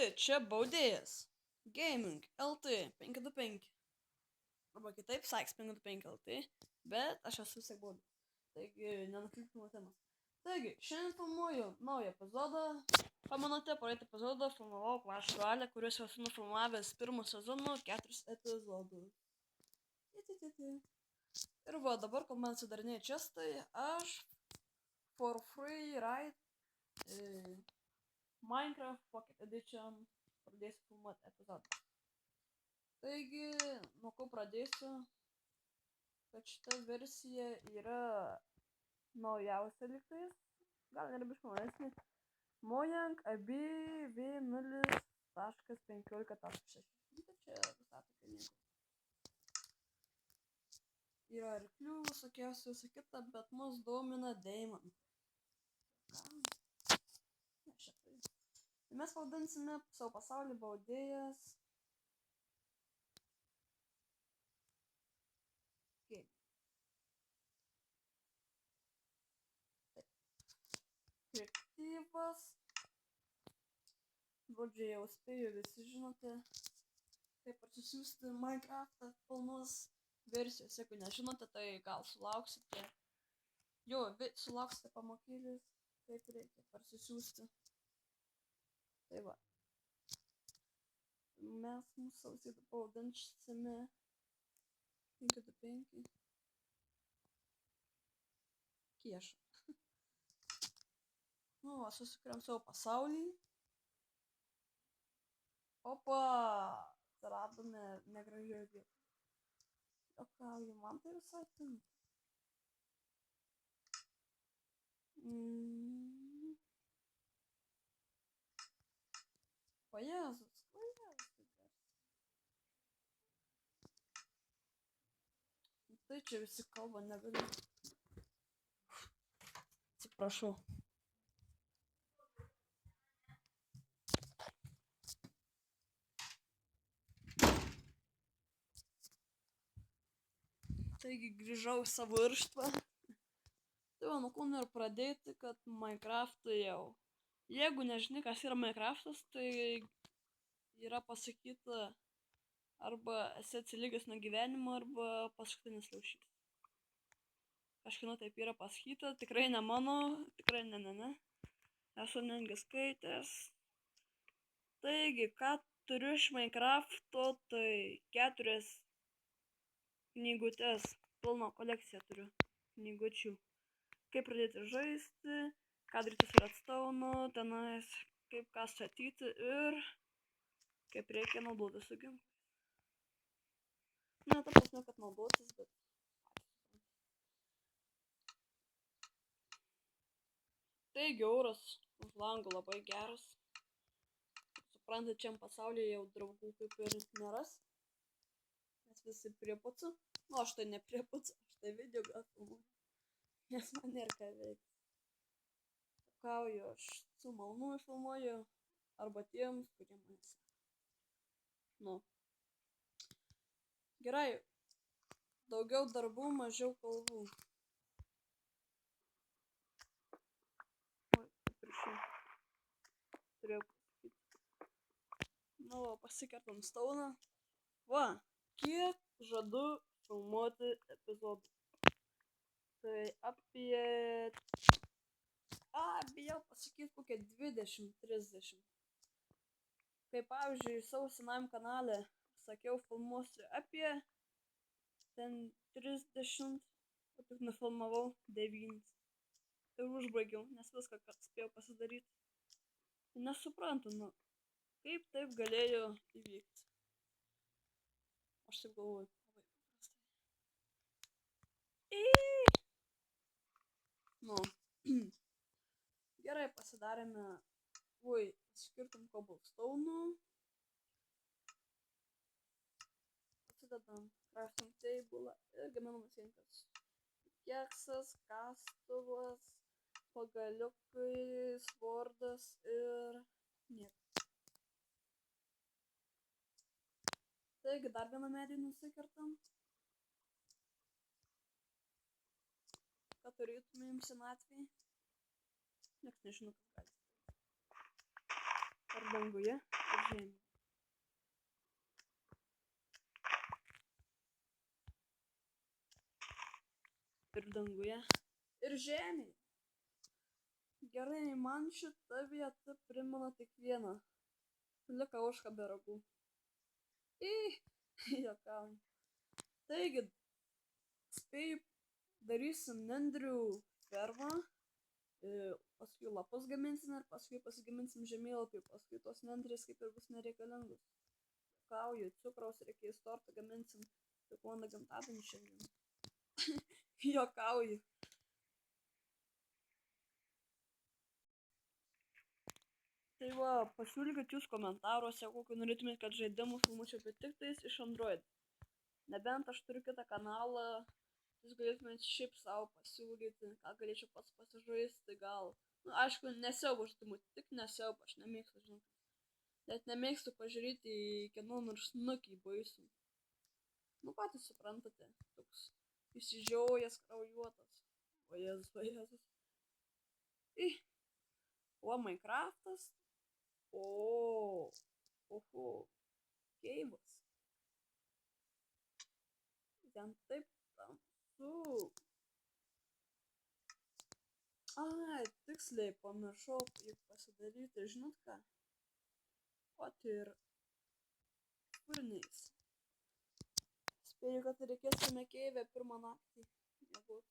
Sveiki, čia baudėjas. Gaming LT 525. Arba kitaip, Sykes 525 LT. Bet aš esu vis tiek baudė. Taigi, nenukrypkime nuo temos. Taigi, šiandien filmuoju naują epizodą. Pamenote, praeitą epizodą filmavau Clash Royale, kuriuos esu nufilmavęs pirmo sezono 4 epizodus. Ir va, dabar, kol man sudarinėja čestai, aš for free ride Minecraft Pocket Edition pradėsiu filmuoti epizodą. Taigi, nuo ko pradėsiu, kad šita versija yra naujausia lygtais, gal ir biškai naujesnė. Mojang abi v0.15.6. Čia visą tokia nieko. Yra arklių visokiausių, visą kitą, bet mus domina Diamond. Ne, šitai. Mes valdinsime savo pasaulį baudėjas. Kreatyvas. Žodžiu, jau spėju, visi žinote, kaip atsisiųsti Minecraftą pilnos versijos. Jeigu nežinote, tai gal sulauksite. Jo, sulauksite pamokėlės, kaip reikia parsisiųsti. Tai va. Mes mūsų sausį pavadinsime 525 Kiešą. Nu, va, susikuriam savo pasaulį. Opa! Atsiradome negražioje vietoje. O ką, man tai visai tinka. O Jėzus, ko Jėzus? Tai čia visi kalba, negaliu. Atsiprašau. Taigi grįžau į savo irštvą. Tai va, nuo ko noriu pradėti, kad Minecraft'ą jau. Jeigu nežinai, kas yra Minecraft'as, tai yra pasakyta arba esi atsilikęs nuo gyvenimo, arba paskutinis laušys. Kažkieno taip yra pasakyta, tikrai ne mano, tikrai ne. Esu netgi skaitęs. Taigi, ką turiu iš Minecraft'o, tai 4 knygutes, pilną kolekciją turiu knygučių. Kaip pradėti žaisti, ką daryti su redstone'u, tenais, kaip ką statyti ir kaip reikia naudotis su ginklais. Ne, ta prasme, kad naudotis, bet taigi oras už lango labai geras. Suprantate, šiam pasaulyje jau draugų kaip ir neras. Mes visi priepucu. Nu, aš tai ne priepucu, aš tai video gal filmuoju. Nes man nėra ką veikti. Pakauju, aš su malonu filmuoju. Arba tiems, kurie manęs. Nu. Gerai. Daugiau darbų, mažiau kalbų. Oi, atsiprašau. Turėjau pasakyti. Nu, pasikertam stauną. Va, kiek žadu filmuoti epizodų. Tai apie... bijau pasakyti kokią 20-30. Kaip pavyzdžiui, savo senajam kanale sakiau, filmuosiu apie ten 30, o tik nufilmavau 9. Ir užbaigiau, nes viską spėjau pasidaryti. Nesuprantu, nu, kaip taip galėjo įvykti. Aš taip galvoju, labai paprastai. Nu, gerai pasidarėme, skirtum cobblestone'ų. Atsidedam crafting table ir gaminamas inkas. Keksas, kastuvas, pagaliukai, svordas ir nieko. Taigi dar vieną medį nusikertam. Kad turėtumėm senatvėj. Niekas nežino, kas gali. Ar danguje, ar žemė. Ir danguje, ir žemėje. Gerai, man šita vieta primena tik vieną. Pliką ožką be ragų. Juokauju. Taigi, spėju, darysim nendrių fermą. Paskui lapus gaminsim ir paskui pasigaminsim žemėlapį. Paskui tos nendrės kaip ir bus nereikalingos. Juokauju, cukraus reikės, tortą gaminsim. Tik mano gimtadienį šiandien. Juokauju. Tai va, pasiūlykit jūs komentaruose, kokį norėtumėt, kad žaidimų filmuočiau, bet tik tais iš Android. Nebent aš turiu kitą kanalą, jūs galėtumėt šiaip savo pasiūlyti, ką galėčiau pats pasižaisti, gal. Nu, aišku, nesiaubu žaidimų, tik nesiaubu, aš nemėgstu, žinot. Net nemėgstu pažiūrėti į kieno nors snukį baisų. Nu, patys suprantate, toks įsižiojęs, kraujuotas. O Jėzus, o Jėzus. O Minecraftas. Oho. Keivas. Ten taip tamsu. Ai, tiksliai pamiršau juk pasidaryti, žinot ką? Ot ir kūriniais. Spėju, kad reikės šiame keive pirmą naktį. Nebūt.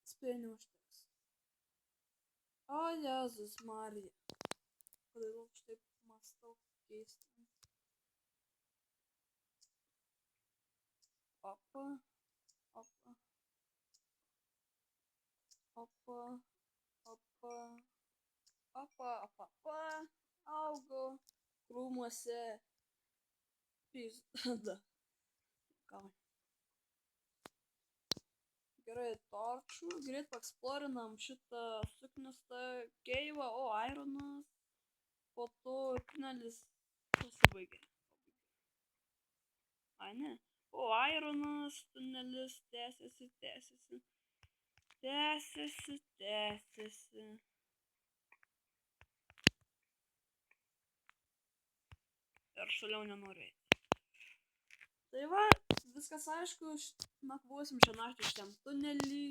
Spėju, neužteks. O Jėzus Marija. Kodėl aš taip mąstau keistai? Opa. Augo krūmuose. Pizda. Gal. Gerai, torčų. Greit paeksplorinam šitą suknistą keivą, o ironas. Po to tunelis pasibaigė. Ai ne. O ironas, tunelis tęsiasi. Ir šaliau nenorėti. Tai va, viskas aišku, nakvosim šią naktį šitam tunelį.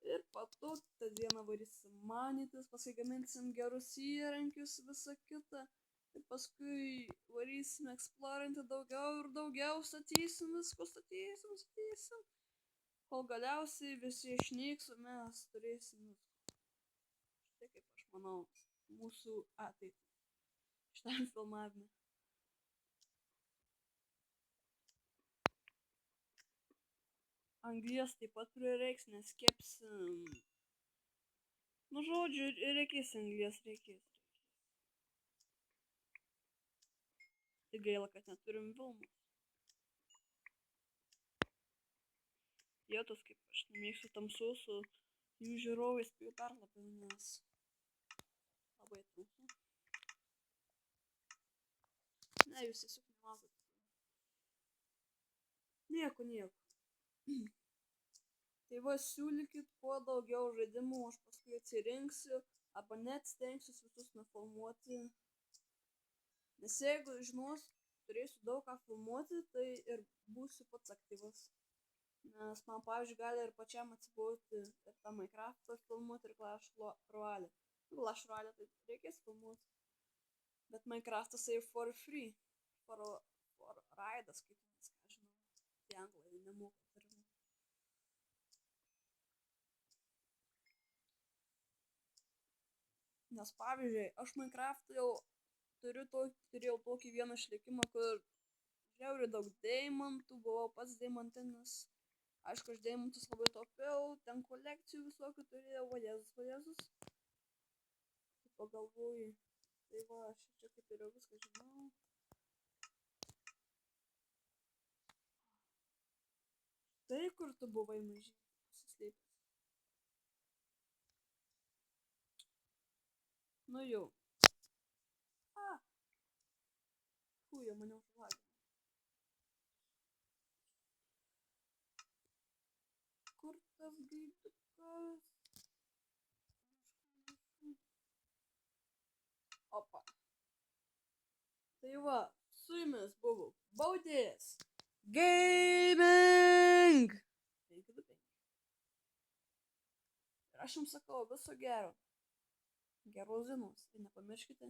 Ir po to tą dieną varysim manytis, paskui gaminsim gerus įrankius, visą kitą. Ir paskui varysim eksplorinti daugiau ir daugiau, statysim visko, statysim. Kol galiausiai visi išnyks, mes turėsim visko. Štai kaip aš manau, mūsų ateitį šitam filmavime. Anglies taip pat prireiks, nes kepsim. Nu, žodžiu, reikės anglies, reikės. Tai gaila, kad neturim Vilmos. Vietos, kaip aš nemėgstu tamsos, su jų žiūrovais spėjau dar labiau, nes labai tamsu. Ne, jūs tiesiog nematote. Nieko. Tai va, siūlykit kuo daugiau žaidimų, aš paskui atsirinksiu, arba net stengsiuos visus nufilmuoti. Nes jeigu žinos, turėsiu daug ką filmuoti, tai ir būsiu pats aktyvus. Nes man, pavyzdžiui, gali ir pačiam atsibūti ir tą Minecraftą filmuoti ir Clash Royale. Clash Royale tai reikės filmuoti. Bet Minecraftas tai for free. For raidas, kaip mes, ką žinau. Tai anglai nemoka terminų. Nes pavyzdžiui, aš Minecraft'ą jau turėjau tokį vieną išlikimą, kur žiauriai daug deimantų, buvau pats deimantinis. Aišku, aš deimantus labai taupiau, ten kolekcijų visokių turėjau, o Jėzus. Tai pagalvoju, tai va, aš čia kaip ir jau viską žinau. Tai kur tu buvai mažytis, pasislėpęs? Nu jau. Jau mane užvagė. Kur tas gaidukas? Opa. Tai va, su jumis buvo Baudėjas Gaming. 525. Ir aš jums sakau viso gero. Geros dienos. Ir nepamirškite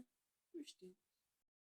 višti.